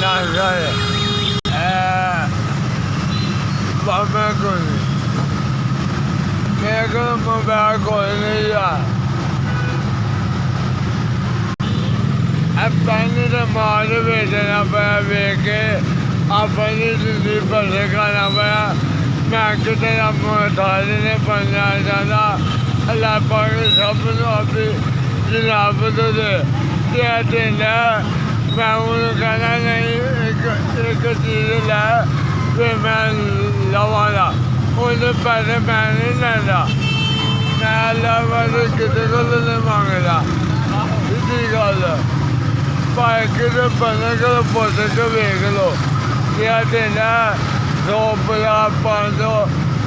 nascere va bene così che non va così अपने तो मारे बेचना पड़ा बेचे अपने दूसरी पैसे खाना पड़ा मैं कितने थाली ने बनना चाहता अल्लाह पाक सब अभी जनाब तो दे देना मैं उन्हें कहना नहीं एक चीज़ ला फिर मैं लवाना उन्हें पैसे मैं नहीं लेता मैं अल्लाह वाले किसी को नहीं मांगता इसी गल ਭਾਵੇਂ ਕਿਤੇ ਬੰਦੇ ਕੋਲ ਪੁੱਛ ਕੇ ਵੇਖ ਲਓ ਕਿਹਾ ਦੇਣਾ 100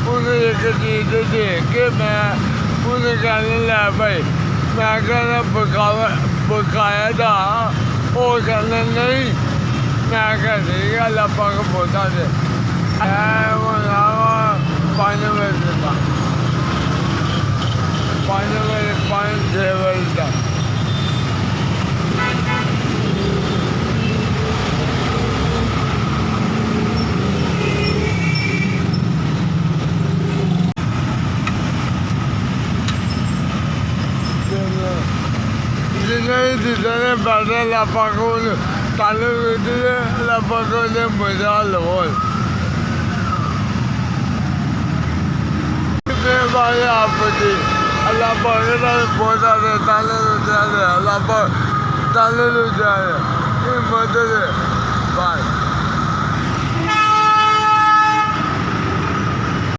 ਉਹਨੂੰ ਇੱਕ ਚੀਜ਼ ਦੇ ਕੇ ਮੈਂ ਉਹਨੇ ਕਹਿਣਾ ਲੈ ਭਾਈ ਮੈਂ ਕਹਿੰਦਾ ਬਕਾਇਆ ਦਾ ਉਹ ਕਹਿੰਦਾ ਨਹੀਂ ਮੈਂ ਕਹਿੰਦੀ ਗੱਲ ਆਪਾਂ ਕੋ ਬੋਲਦਾ ਜੇ ਐ ਉਹ 5 ਵਜੇ ਦਾ 5 ਵਜੇ 5-6 ਵਜੇ ਦਾ नहीं जितने पैसे लापा को तालु लापा को मजा लो भाई आपकी अल्लाह पाक बहुत सारे ताले अल्लाह पाक ताले हिम्मत है भाई